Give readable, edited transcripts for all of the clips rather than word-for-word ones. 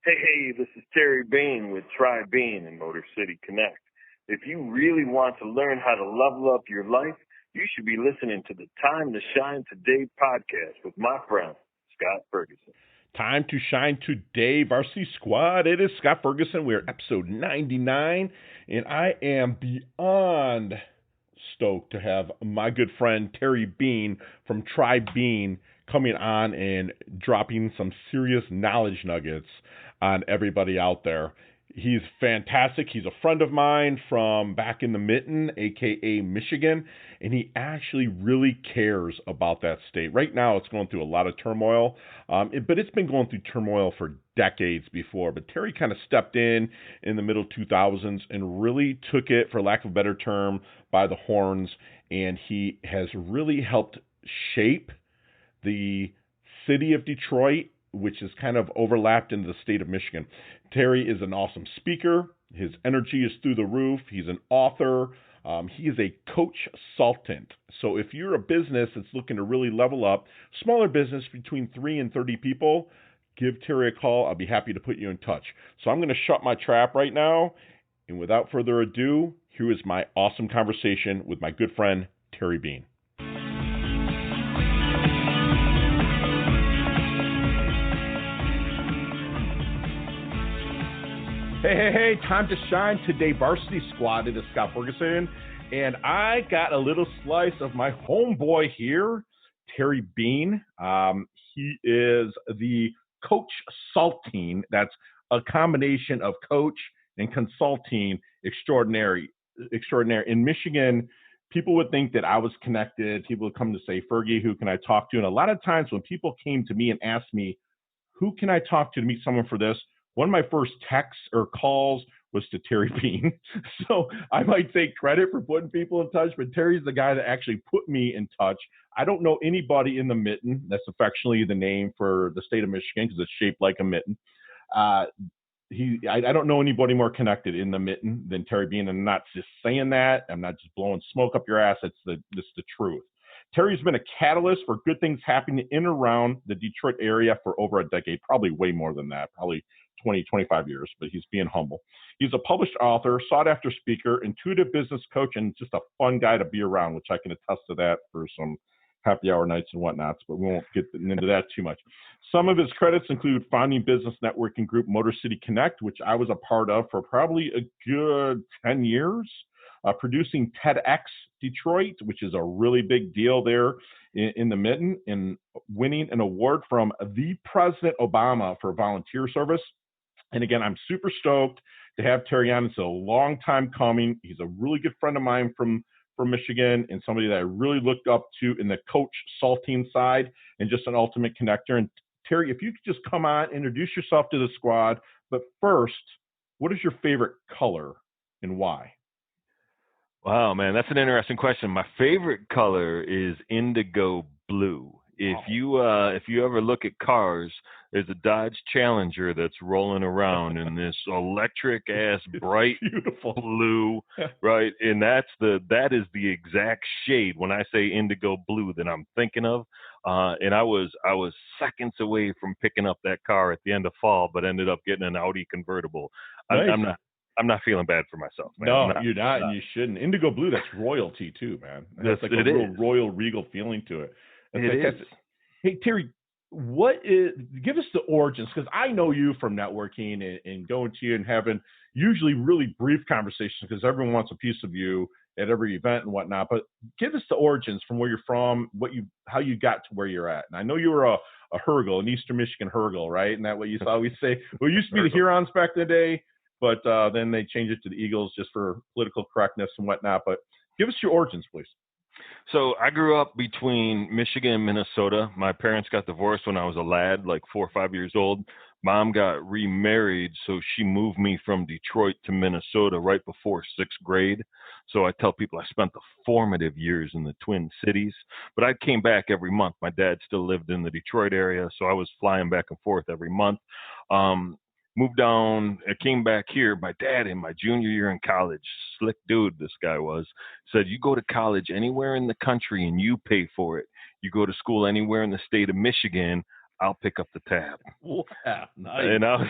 Hey, this is Terry Bean with Try Bean and Motor City Connect. If you really want to learn how to level up your life, you should be listening to the Time to Shine Today podcast with my friend, Scott Ferguson. Time to Shine Today, Varsity Squad. It is Scott Ferguson. We're episode 99, and I am beyond stoked to have my good friend Terry Bean from Try Bean coming on and dropping some serious knowledge nuggets on everybody out there. He's fantastic. He's a friend of mine from back in the Mitten, aka Michigan, and he actually really cares about that state. Right now, it's going through a lot of turmoil, but it's been going through turmoil for decades before. But Terry kind of stepped in the middle 2000s and really took it, for lack of a better term, by the horns, and he has really helped shape the city of Detroit, which is kind of overlapped into the state of Michigan. Terry is an awesome speaker. His energy is through the roof. He's an author. He is a Coach-Sultant. So if you're a business that's looking to really level up, smaller business between 3 and 30 people, give Terry a call. I'll be happy to put you in touch. So I'm going to shut my trap right now. And without further ado, here is my awesome conversation with my good friend, Terry Bean. Hey, time to shine today, Varsity Squad. It is Scott Ferguson, and I got a little slice of my homeboy here, Terry Bean. He is the Coach-Sulting. That's a combination of coach and consulting extraordinary. In Michigan, people would think that I was connected. People would come to say, Fergie, who can I talk to? And a lot of times when people came to me and asked me, who can I talk to meet someone for this? One of my first texts or calls was to Terry Bean. So I might take credit for putting people in touch, but Terry's the guy that actually put me in touch. I don't know anybody in the Mitten. That's affectionately the name for the state of Michigan because it's shaped like a mitten. I don't know anybody more connected in the Mitten than Terry Bean. And I'm not just saying that. I'm not just blowing smoke up your ass. It's the truth. Terry's been a catalyst for good things happening in and around the Detroit area for over a decade, probably way more than that, probably 20, 25 years, but he's being humble. He's a published author, sought-after speaker, intuitive business coach, and just a fun guy to be around, which I can attest to that for some happy hour nights and whatnots, but we won't get into that too much. Some of his credits include founding business networking group Motor City Connect, which I was a part of for probably a good 10 years, producing TEDx Detroit, which is a really big deal there in the Mitten, and winning an award from the President Obama for volunteer service. And again, I'm super stoked to have Terry on. It's a long time coming. He's a really good friend of mine from Michigan and somebody that I really looked up to in the Coach-Sulting side and just an ultimate connector. And Terry, if you could just come on, introduce yourself to the squad. But first, what is your favorite color and why? Wow, man, that's an interesting question. My favorite color is indigo blue. If you ever look at cars, there's a Dodge Challenger that's rolling around in this electric ass bright beautiful blue, right? And that is the exact shade when I say indigo blue that I'm thinking of. And I was seconds away from picking up that car at the end of fall, but ended up getting an Audi convertible. Nice. I'm not feeling bad for myself, man. No, you're not, and you shouldn't. Indigo blue, that's royalty too, man. That's like a real royal, regal feeling to it. It is. Hey, Terry, give us the origins, because I know you from networking and going to you and having usually really brief conversations because everyone wants a piece of you at every event and whatnot. But give us the origins from where you're from, how you got to where you're at. And I know you were a Hergel, an Eastern Michigan Hergel, right? And that what you always say. Well, it used to be the Hurons back in the day, but then they changed it to the Eagles just for political correctness and whatnot. But give us your origins, please. So I grew up between Michigan and Minnesota. My parents got divorced when I was a lad, like 4 or 5 years old. Mom got remarried, so she moved me from Detroit to Minnesota right before 6th grade. So I tell people I spent the formative years in the Twin Cities, but I came back every month. My dad still lived in the Detroit area, so I was flying back and forth every month. Moved down, I came back here. My dad in my junior year in college, slick dude this guy was, said, you go to college anywhere in the country and you pay for it. You go to school anywhere in the state of Michigan, I'll pick up the tab. Wow, nice. And I was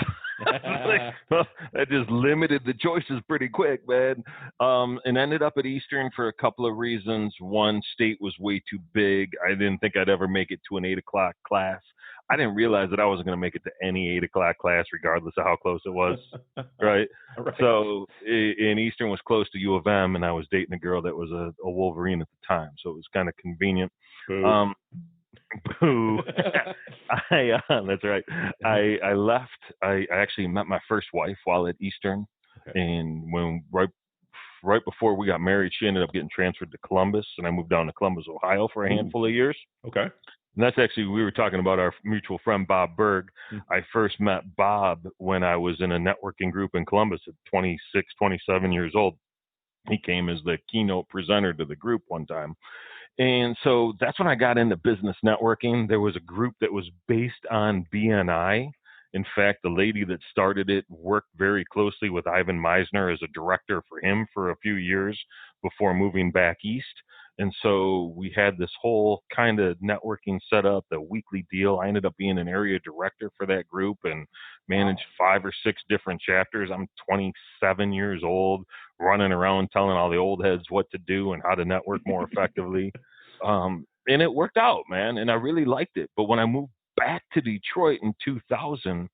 Well, that just limited the choices pretty quick, man. And ended up at Eastern for a couple of reasons. One, state was way too big. I didn't think I'd ever make it to an 8 o'clock class. I didn't realize that I wasn't going to make it to any 8 o'clock class, regardless of how close it was. Right? Right. So in Eastern was close to U of M, and I was dating a girl that was a Wolverine at the time. So it was kind of convenient. Boo. Boo. That's right. I left. I actually met my first wife while at Eastern. Okay. And when right before we got married, she ended up getting transferred to Columbus, and I moved down to Columbus, Ohio for a handful of years. Okay. And that's actually, we were talking about our mutual friend, Bob Berg. I first met Bob when I was in a networking group in Columbus at 26, 27 years old. He came as the keynote presenter to the group one time. And so that's when I got into business networking. There was a group that was based on BNI. In fact, the lady that started it worked very closely with Ivan Meisner as a director for him for a few years before moving back east. And so we had this whole kind of networking set up, the weekly deal. I ended up being an area director for that group and managed 5 or 6 different chapters. I'm 27 years old, running around telling all the old heads what to do and how to network more effectively. And it worked out, man. And I really liked it. But when I moved back to Detroit in 2000,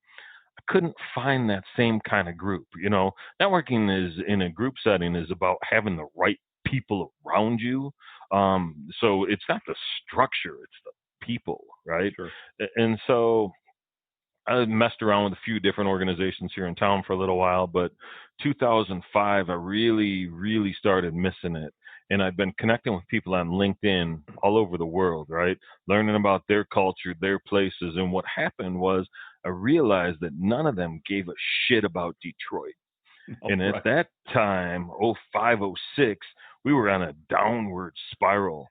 I couldn't find that same kind of group. You know, networking is in a group setting is about having the right people around you. So it's not the structure, it's the people, right? Sure. And so I messed around with a few different organizations here in town for a little while, but 2005, I really started missing it. And I've been connecting with people on LinkedIn all over the world, right? Learning about their culture, their places. And what happened was I realized that none of them gave a shit about Detroit. And at that time, 05, 06, we were on a downward spiral.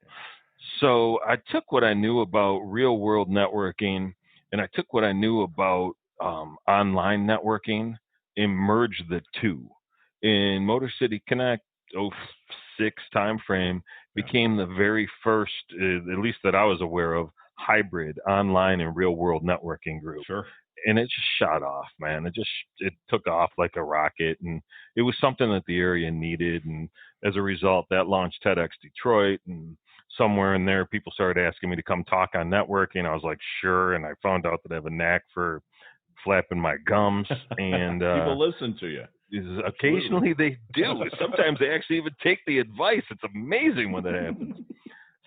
So I took what I knew about real world networking and I took what I knew about online networking and merged the two. In Motor City Connect, 06 timeframe, became the very first, at least that I was aware of, hybrid online and real world networking group. Sure. And it just shot off, man. It took off like a rocket, and it was something that the area needed. And as a result, that launched TEDx Detroit, and somewhere in there, people started asking me to come talk on networking. I was like, sure. And I found out that I have a knack for flapping my gums. And people listen to you. Occasionally they do. Sometimes they actually even take the advice. It's amazing when that happens.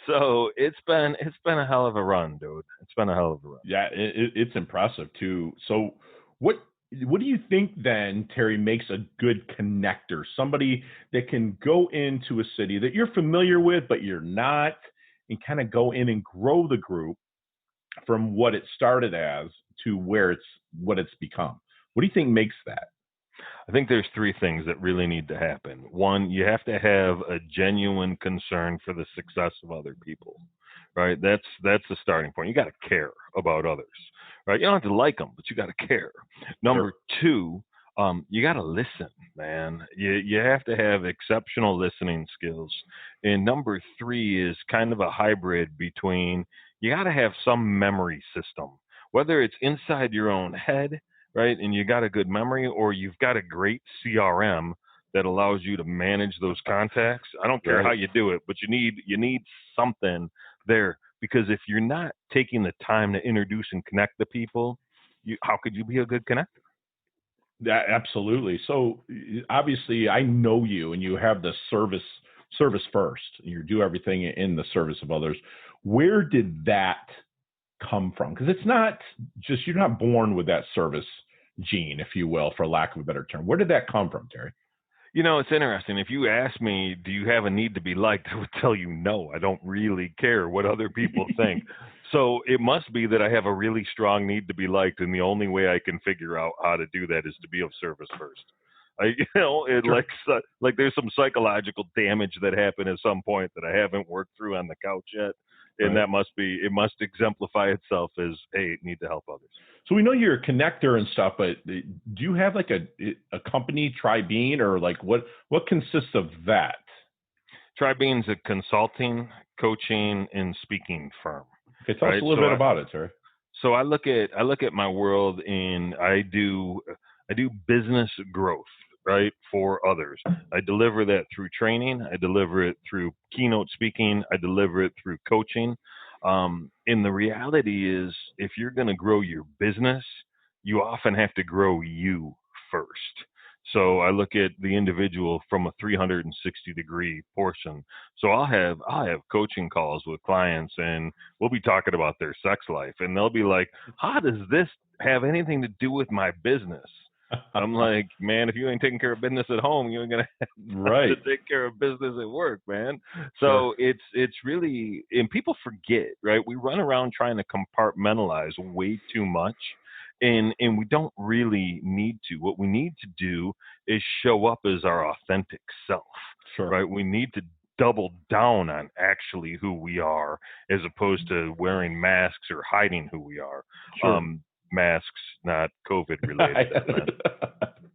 So it's been a hell of a run, dude. It's been a hell of a run. Yeah, it's impressive too. So what do you think then, Terry, makes a good connector? Somebody that can go into a city that you're familiar with, but you're not, and kind of go in and grow the group from what it started as to what it's become. What do you think makes that? I think there's 3 things that really need to happen. One, you have to have a genuine concern for the success of other people, right? That's the starting point. You got to care about others, right? You don't have to like them, but you got to care. Number 2, you got to listen, man. You have to have exceptional listening skills. And number 3 is kind of a hybrid between, you got to have some memory system, whether it's inside your own head, right? And you got a good memory, or you've got a great CRM that allows you to manage those contacts. I don't care how you do it, but you need something there, because if you're not taking the time to introduce and connect the people, how could you be a good connector? Yeah, absolutely. So obviously I know you, and you have the service first. You do everything in the service of others. Where did that come from? Because it's not just, you're not born with that service gene, if you will, for lack of a better term. Where did that come from, Terry? You know, it's interesting. If you ask me, do you have a need to be liked? I would tell you no. I don't really care what other people think. So it must be that I have a really strong need to be liked, and the only way I can figure out how to do that is to be of service first. Like there's some psychological damage that happened at some point that I haven't worked through on the couch yet. And it must exemplify itself as, hey, need to help others. So we know you're a connector and stuff, but do you have like a company, Tri-Bean, or like what consists of that? Tri-Bean's a consulting, coaching, and speaking firm. Okay, tell us a little bit about it, Terry. So I look at my world, and I do I do business growth, right, for others. I deliver that through training. I deliver it through keynote speaking. I deliver it through coaching. And the reality is, if you're going to grow your business, you often have to grow you first. So I look at the individual from a 360-degree portion. So I'll have coaching calls with clients, and we'll be talking about their sex life, and they'll be like, "How does this have anything to do with my business?" I'm like, "Man, if you ain't taking care of business at home, you ain't gonna have Right. to take care of business at work, man." Sure. So it's really, and people forget, right? We run around trying to compartmentalize way too much, and we don't really need to. What we need to do is show up as our authentic self, Sure. right? We need to double down on actually who we are, as opposed to wearing masks or hiding who we are. Sure. Masks, not COVID related,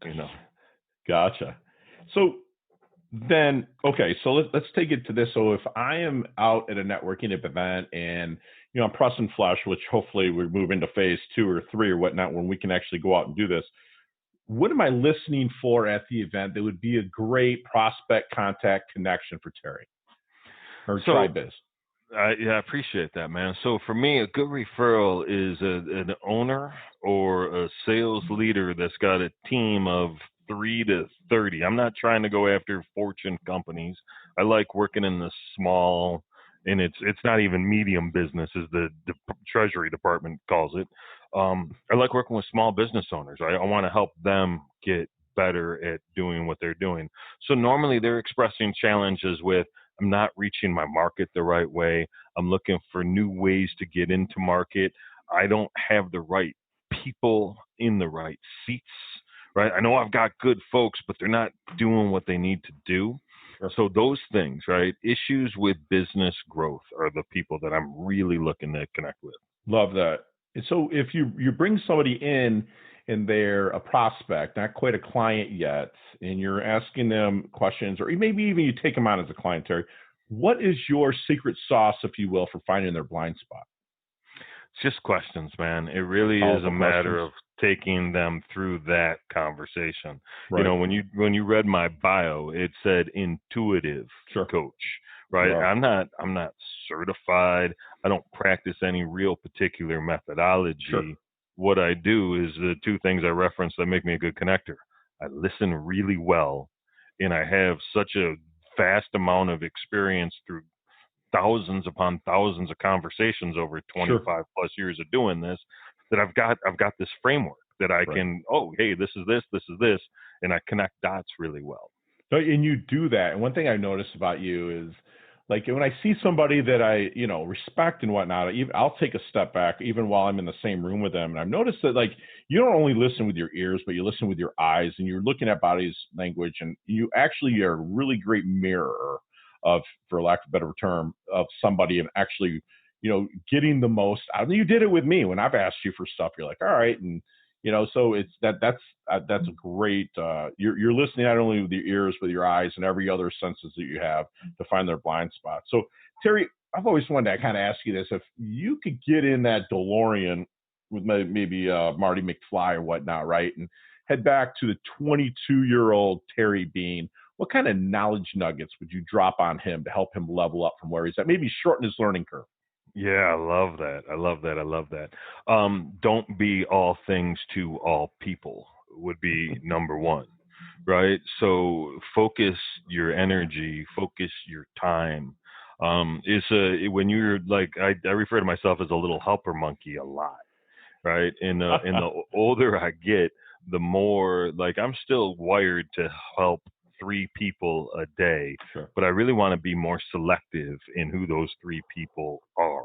you know. Gotcha. So then, okay, so let's take it to this. So if I am out at a networking event and, I'm pressing flush, which hopefully we move into phase 2 or 3 or whatnot, when we can actually go out and do this, what am I listening for at the event that would be a great prospect contact connection for Terry or So TriBiz? I appreciate that, man. So for me, a good referral is an owner or a sales leader that's got a team of 3 to 30. I'm not trying to go after fortune companies. I like working in the small, and it's not even medium business, as the Treasury Department calls it. I like working with small business owners. I want to help them get better at doing what they're doing. So normally they're expressing challenges with, I'm not reaching my market the right way. I'm looking for new ways to get into market. I don't have the right people in the right seats, right? I know I've got good folks, but they're not doing what they need to do. Sure. So those things, right? Issues with business growth are the people that I'm really looking to connect with. Love that. And so if you bring somebody in and they're a prospect, not quite a client yet, and you're asking them questions, or maybe even you take them on as a client, Terry, what is your secret sauce, if you will, for finding their blind spot? It's just questions, man. It really is a matter of taking them through that conversation. Right. When you read my bio, it said intuitive coach, right? Wow. I'm not certified. I don't practice any real particular methodology. Sure. What I do is the 2 things I reference that make me a good connector. I listen really well, and I have such a vast amount of experience through thousands upon thousands of conversations over 25 plus years of doing this, that I've got this framework that I can, hey, this is this, and I connect dots really well. So, and you do that. And one thing I noticed about you is, like, when I see somebody that I, respect and whatnot, I'll take a step back even while I'm in the same room with them. And I've noticed that, like, you don't only listen with your ears, but you listen with your eyes, and you're looking at body language, and you actually are a really great mirror of, for lack of a better term, of somebody, and actually, getting the most out of them. You did it with me when I've asked you for stuff. You're like, all right. And, so it's that's a great, you're listening not only with your ears, with your eyes and every other senses that you have to find their blind spot. So Terry, I've always wanted to kind of ask you this: if you could get in that DeLorean with maybe Marty McFly or whatnot, right, and head back to the 22-year-old Terry Bean, what kind of knowledge nuggets would you drop on him to help him level up from where he's at, maybe shorten his learning curve? Yeah, I love that. Don't be all things to all people would be number 1, right? So focus your energy, focus your time. When you're like, I refer to myself as a little helper monkey a lot, right? And the older I get, the more, like, I'm still wired to help 3 people a day, but I really want to be more selective in who those 3 people are,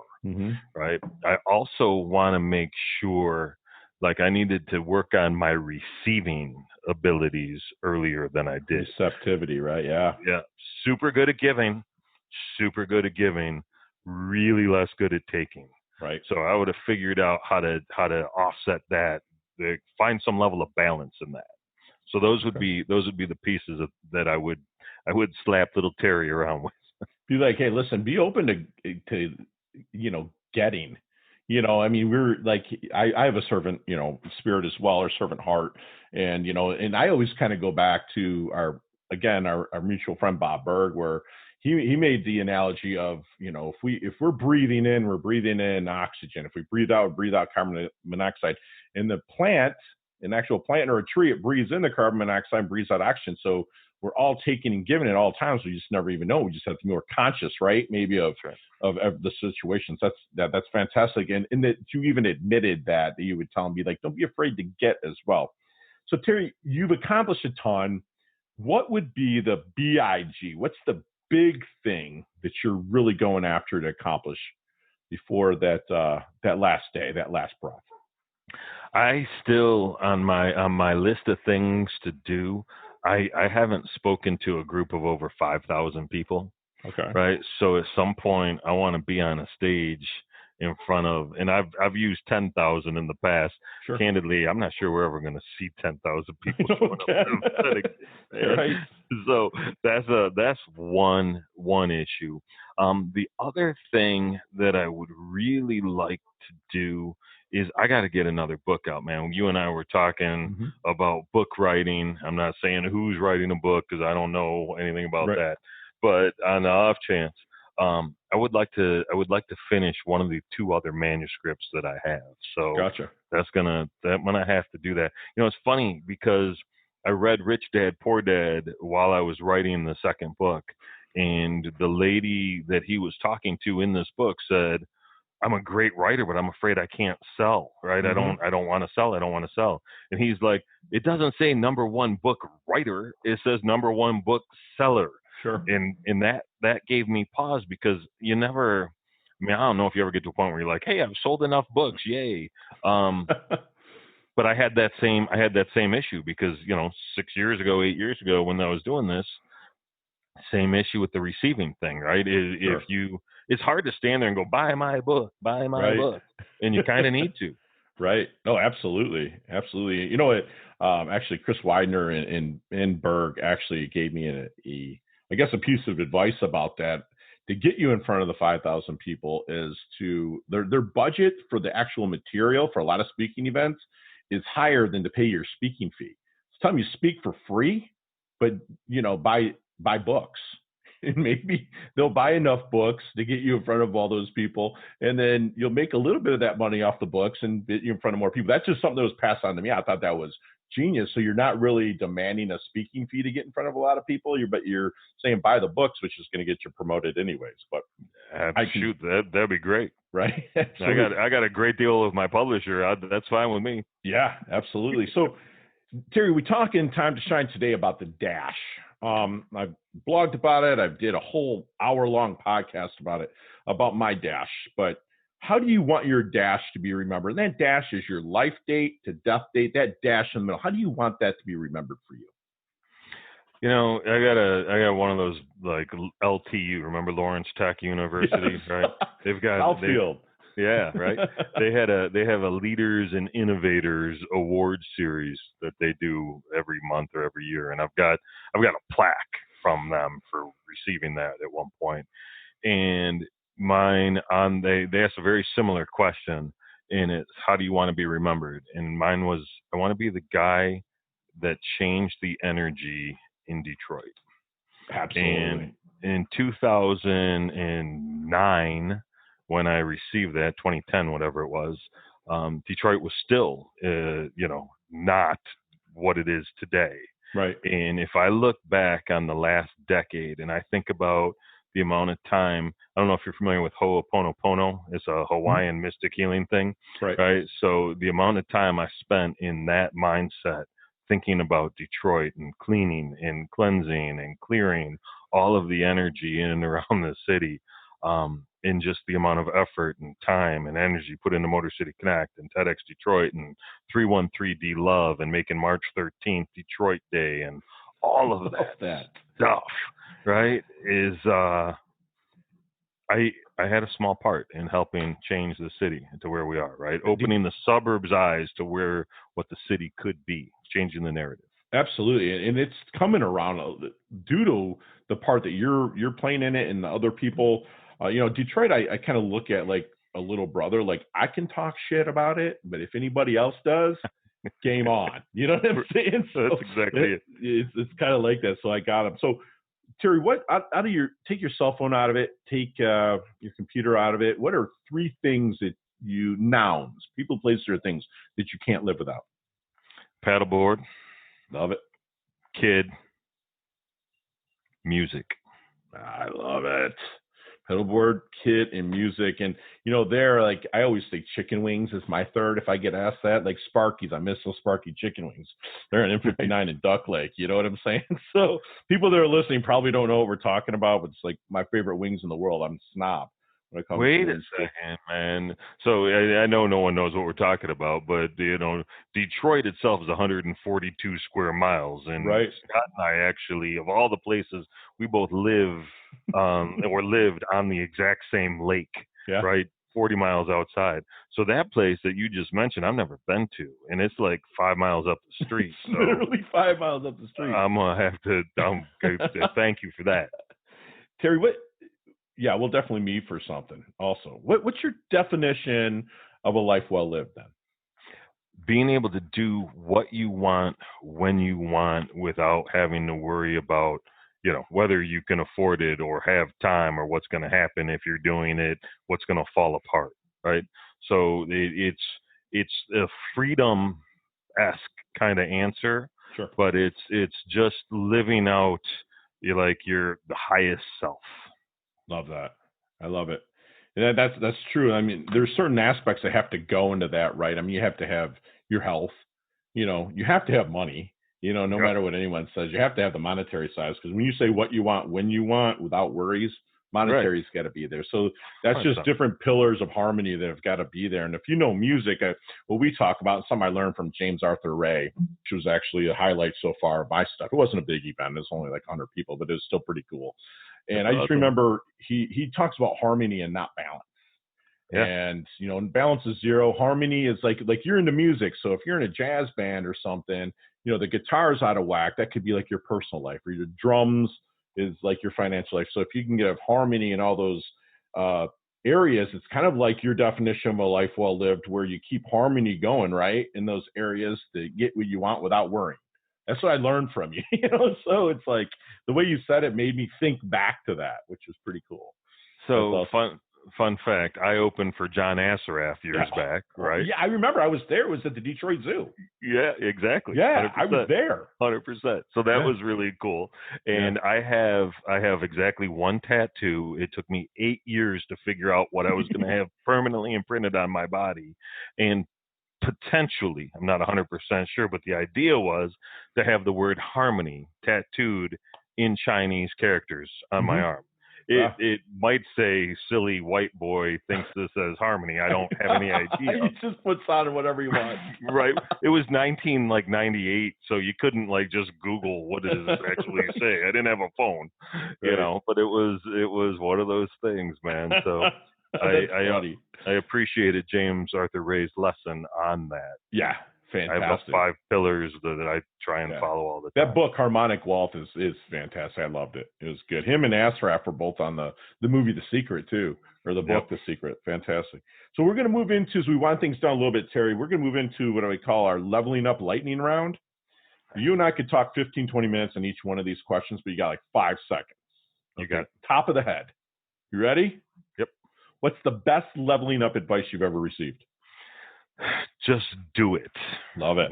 right? I also want to make sure, like, I needed to work on my receiving abilities earlier than I did. Receptivity, right? Yeah. Yeah. Super good at giving, really less good at taking. Right. So I would have figured out how to offset that, to find some level of balance in that. So those would be the pieces that I would slap little Terry around with. Be like, hey, listen, be open to getting. I mean, we're like, I have a servant, spirit as well, or servant heart. And, and I always kind of go back to our mutual friend, Bob Berg, where he made the analogy of, if we're breathing in, we're breathing in oxygen. If we breathe out carbon monoxide. And the plant, an actual plant or a tree, it breathes in the carbon monoxide and breathes out oxygen. So we're all taking and giving at all times. We just never even know. We just have to be more conscious, right? Maybe of the situations. That's fantastic. And that you even admitted that you would tell them, be like, don't be afraid to get as well. So Terry, you've accomplished a ton. What would be the BIG? What's the big thing that you're really going after to accomplish before that last day, that last breath? I still, on my list of things to do, I haven't spoken to a group of over 5,000 people. Okay. Right. So at some point I want to be on a stage in front of, and I've used 10,000 in the past. Sure. Candidly, I'm not sure we're ever going to see 10,000 people showing up. Right. So that's one issue. The other thing that I would really like to do is I got to get another book out, man. You and I were talking about book writing. I'm not saying who's writing a book because I don't know anything about that. But on the off chance, I would like to finish one of the two other manuscripts that I have. So gotcha. I'm gonna have to do that. It's funny because I read Rich Dad Poor Dad while I was writing the second book, and the lady that he was talking to in this book said, I'm a great writer, but I'm afraid I can't sell, right? I don't want to sell. I don't want to sell. And he's like, it doesn't say number one book writer. It says number one book seller. Sure. And that gave me pause because you never, I don't know if you ever get to a point where you're like, hey, I've sold enough books. Yay. But I had that same issue because, 8 years ago when I was doing this, same issue with the receiving thing, right? Sure. It's hard to stand there and go, buy my book, book. And you kind of need to. Right. No, absolutely. Absolutely. You know what? Actually, Chris Widener and Berg actually gave me a piece of advice about that. To get you in front of the 5,000 people is to their budget for the actual material for a lot of speaking events is higher than to pay your speaking fee. It's time you speak for free, but buy books. And maybe they'll buy enough books to get you in front of all those people, and then you'll make a little bit of that money off the books and get you in front of more people. That's just something that was passed on to me. I thought that was genius. So you're not really demanding a speaking fee to get in front of a lot of people. But you're saying buy the books, which is going to get you promoted anyways. But that'd be great, right? I got a great deal with my publisher. That's fine with me. Yeah, absolutely. So Terry, we talk in Time to Shine today about the dash. I've blogged about it. I did a whole hour-long podcast about my dash. But how do you want your dash to be remembered? And that dash is your life date to death date, that dash in the middle. How do you want that to be remembered for you? I got one of those like LTU. Remember Lawrence Tech University, yes. Right? They've got Southfield. Yeah, right. They have a Leaders and Innovators Award series that they do every month or every year, and I've got a plaque from them for receiving that at one point. And mine they asked a very similar question, and it's how do you want to be remembered? And mine was I want to be the guy that changed the energy in Detroit. Absolutely. And in 2009. When I received that, 2010, whatever it was, Detroit was still, not what it is today. Right. And if I look back on the last decade and I think about the amount of time, I don't know if you're familiar with Ho'oponopono. It's a Hawaiian mystic healing thing. Right. So the amount of time I spent in that mindset, thinking about Detroit and cleaning and cleansing and clearing all of the energy in and around the city, in just the amount of effort and time and energy put into Motor City Connect and TEDx Detroit and 313D Love and making March 13th Detroit Day and all of that stuff, right, is I had a small part in helping change the city to where we are, right? Opening the suburbs' eyes to what the city could be, changing the narrative. Absolutely, and it's coming around due to the part that you're playing in it and the other people. Detroit, I kind of look at like a little brother. Like, I can talk shit about it, but if anybody else does, game on. You know what I'm saying? So that's exactly it. It's kind of like that. So I got him. So Terry, what out of take your cell phone out of it, take your computer out of it. What are 3 things that nouns, people, places, or things that you can't live without? Paddleboard. Love it. Kid. Music. I love it. Pedalboard, kit, and music. And, like, I always say chicken wings is my third. If I get asked that, like Sparky's, I miss those Sparky chicken wings. They're in M59 in Duck Lake. You know what I'm saying? So people that are listening probably don't know what we're talking about, but it's like my favorite wings in the world. I'm a snob when it comes Wait to a second, man. So I know no one knows what we're talking about, but Detroit itself is 142 square miles, and right. Scott and I actually, of all the places, we both live or lived on the exact same lake, yeah. right? 40 miles outside. So that place that you just mentioned, I've never been to, and it's like 5 miles up the street. So literally 5 miles up the street. I'm gonna have to. Thank you for that, Terry. What? Yeah, we'll definitely meet for something. Also, what's your definition of a life well lived then? Being able to do what you want when you want without having to worry about, whether you can afford it or have time or what's going to happen if you're doing it, what's going to fall apart, right? So it's a freedom-esque kind of answer, sure. But it's just living out the highest self. Love that. I love it. And that's true. I mean, there's certain aspects that have to go into that, right? I mean, you have to have your health. You have to have money. No matter what anyone says, you have to have the monetary side. Because when you say what you want, when you want, without worries, monetary's got to be there. So that's 100%. Just different pillars of harmony that have got to be there. And if you know music, what we talk about, something I learned from James Arthur Ray, which was actually a highlight so far of my stuff. It wasn't a big event. It was only like 100 people, but it was still pretty cool. And I just remember he talks about harmony and not balance. Yeah. And, balance is 0. Harmony is like you're into music. So if you're in a jazz band or something, the guitar's out of whack. That could be like your personal life, or your drums is like your financial life. So if you can get harmony in all those areas, it's kind of like your definition of a life well lived, where you keep harmony going, right, in those areas to get what you want without worrying. That's what I learned from you. So it's like the way you said it made me think back to that, which was pretty cool. So awesome. Fun fact, I opened for John Assaraf years back, right? Yeah, I remember I was there. It was at the Detroit Zoo. Yeah, exactly. Yeah, 100%. I was there. 100%. So that was really cool. And I have exactly one tattoo. It took me 8 years to figure out what I was going to have permanently imprinted on my body. And potentially, I'm not 100% sure, but the idea was to have the word harmony tattooed in Chinese characters on my arm. It might say silly white boy thinks this as harmony. I don't have any idea. You just put on whatever you want. Right. It was 98, so you couldn't just Google what does this actually say. I didn't have a phone, but it was one of those things, man. So I appreciated James Arthur Ray's lesson on that. Yeah. Fantastic. I have 5 pillars that I try and follow all the time. That book, Harmonic Wealth, is fantastic. I loved it. It was good. Him and Asraf were both on the movie The Secret, too, or the book The Secret. Fantastic. So we're going to move into, as we wind things down a little bit, Terry, we're going to move into what we call our leveling up lightning round. You and I could talk 15, 20 minutes on each one of these questions, but you got 5 seconds. Okay. You got it. Top of the head. You ready? Yep. What's the best leveling up advice you've ever received? Just do it. Love it.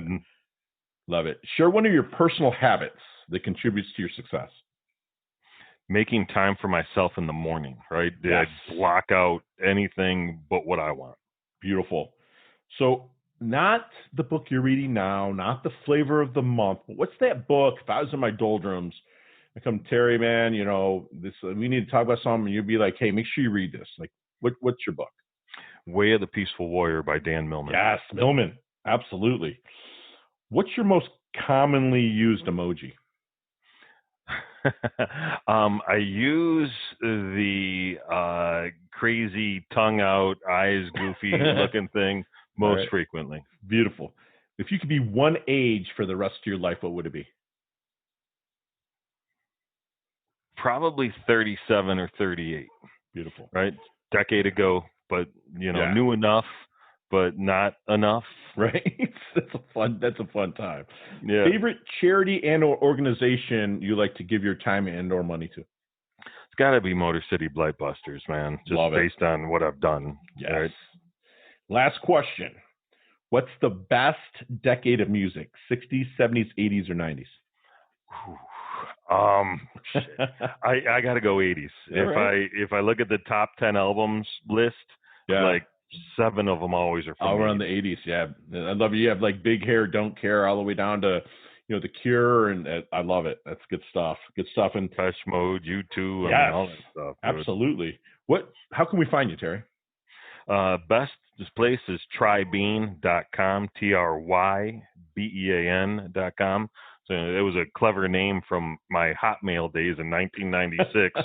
Love it. Share one of your personal habits that contributes to your success. Making time for myself in the morning, right? Yes. I block out anything but what I want. Beautiful. So not the book you're reading now, not the flavor of the month, but what's that book? If I was in my doldrums, I come, Terry, man, we need to talk about something, and you'd be like, hey, make sure you read this. Like, what's your book? Way of the Peaceful Warrior by Dan Millman. Yes, Millman. Absolutely. What's your most commonly used emoji? I use the crazy tongue out, eyes goofy looking thing most frequently. Beautiful. If you could be one age for the rest of your life, what would it be? Probably 37 or 38. Beautiful. Right? Decade ago, but new enough, but not enough. Right. That's a fun time. Yeah. Favorite charity and or organization you like to give your time and or money to? It's got to be Motor City Blightbusters, man. Just Love it. based on what I've done. Yes. Right? Last question. What's the best decade of music? 60s, 70s, 80s, or 90s? Shit. I got to go 80s. If I look at the top 10 albums list, like 7 of them always are from all around the 80s. Yeah, I love it. You have like Big Hair, Don't Care, all the way down to The Cure, and I love it. That's good stuff. Good stuff. And Depeche Mode, U2, yes, all that stuff. Absolutely. How can we find you, Terry? Best place is trybean.com, TRYBEAN.com. So it was a clever name from my Hotmail days in 1996.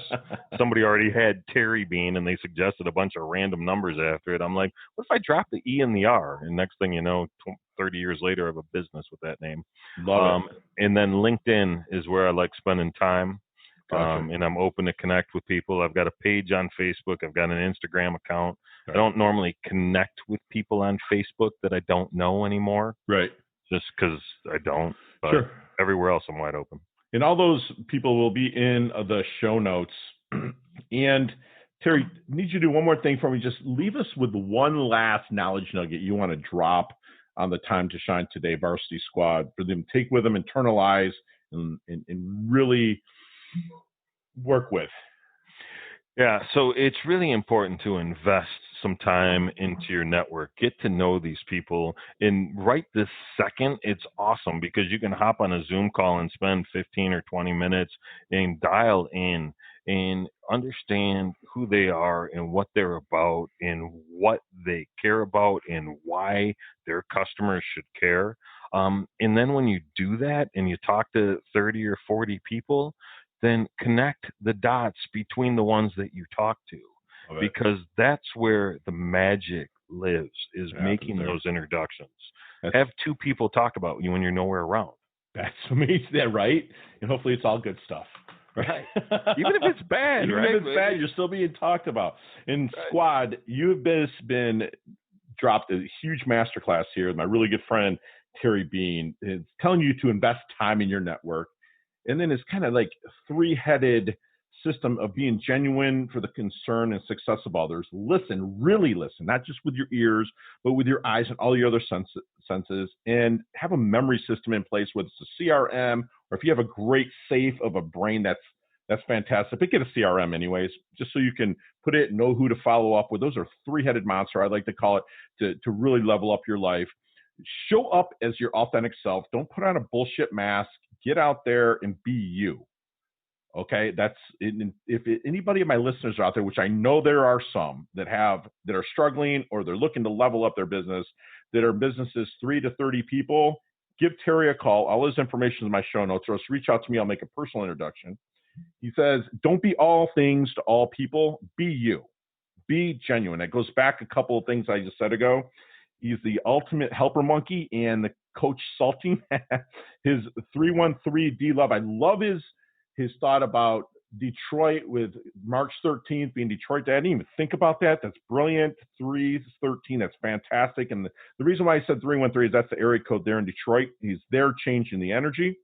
Somebody already had Terry Bean, and they suggested a bunch of random numbers after it. I'm like, what if I drop the E and the R? And next thing you know, 30 years later, I have a business with that name. Love it. And then LinkedIn is where I like spending time. Gotcha. And I'm open to connect with people. I've got a page on Facebook. I've got an Instagram account. Right. I don't normally connect with people on Facebook that I don't know anymore. Right. Just because I don't. But sure. Everywhere else, I'm wide open. And all those people will be in the show notes. And Terry, I need you to do one more thing for me. Just leave us with one last knowledge nugget you want to drop on the Time to Shine Today Varsity Squad for them to take with them, internalize, and really work with. Yeah, so it's really important to invest some time into your network. Get to know these people. And right this second, it's awesome because you can hop on a Zoom call and spend 15 or 20 minutes and dial in and understand who they are and what they're about and what they care about and why their customers should care. And then when you do that and you talk to 30 or 40 people, then connect the dots between the ones that you talk to, because that's where the magic lives, is making those introductions. Have 2 people talk about you when you're nowhere around. That's amazing, right? And hopefully it's all good stuff. Right. Even if it's bad, Even if it's bad, you're still being talked about. And Squad, you've been dropped a huge masterclass here with my really good friend, Terry Bean. It's telling you to invest time in your network. And then it's kind of like a 3-headed system of being genuine for the concern and success of others. Listen, really listen, not just with your ears, but with your eyes and all your other senses, and have a memory system in place, whether it's a CRM or if you have a great safe of a brain, that's fantastic. But get a CRM anyways, just so you can put it, know who to follow up with. Those are 3-headed monster, I like to call it, to really level up your life. Show up as your authentic self. Don't put on a bullshit mask. Get out there and be you. Okay, that's it. If anybody of my listeners are out there, which I know there are some that are struggling or they're looking to level up their business, that are businesses 3 to 30 people, give Terry a call. All his information is in my show notes, or just reach out to me. I'll make a personal introduction. He says, don't be all things to all people. Be you. Be genuine. It goes back a couple of things I just said ago. He's the ultimate helper monkey and the Coach-Sultant. His 313 D-Love. I love his thought about Detroit with March 13th being Detroit Day. I didn't even think about that. That's brilliant. 313. That's fantastic. And the reason why I said 313 is that's the area code there in Detroit. He's there changing the energy.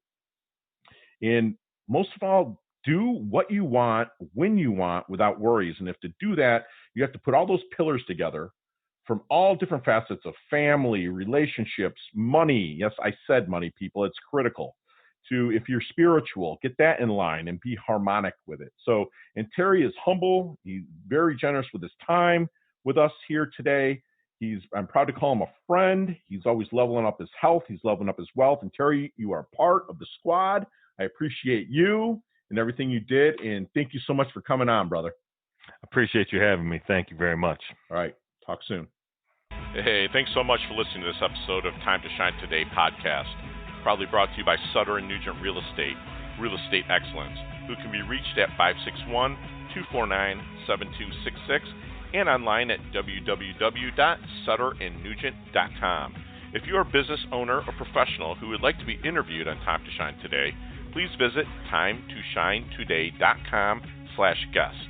And most of all, do what you want when you want without worries. And if to do that, you have to put all those pillars together from all different facets of family, relationships, money. Yes, I said money, people. It's critical. To if you're spiritual, get that in line and be harmonic with it. So, and Terry is humble. He's very generous with his time with us here today. I'm proud to call him a friend. He's always leveling up his health. He's leveling up his wealth. And Terry, you are part of the squad. I appreciate you and everything you did. And thank you so much for coming on, brother. Appreciate you having me. Thank you very much. All right. Talk soon. Hey, thanks so much for listening to this episode of Time to Shine Today podcast. Proudly brought to you by Sutter & Nugent Real Estate Excellence, who can be reached at 561-249-7266 and online at www.sutterandnugent.com. If you are a business owner or professional who would like to be interviewed on Time to Shine Today, please visit timetoshinetoday.com/guest.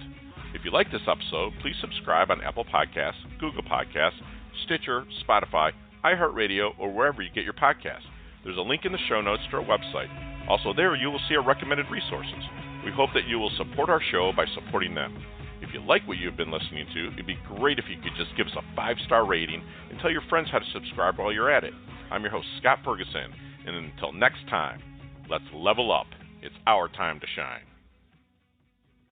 If you like this episode, please subscribe on Apple Podcasts, Google Podcasts, Stitcher, Spotify, iHeartRadio, or wherever you get your podcasts. There's a link in the show notes to our website. Also there, you will see our recommended resources. We hope that you will support our show by supporting them. If you like what you've been listening to, it'd be great if you could just give us a 5-star rating and tell your friends how to subscribe while you're at it. I'm your host, Scott Ferguson, and until next time, let's level up. It's our time to shine.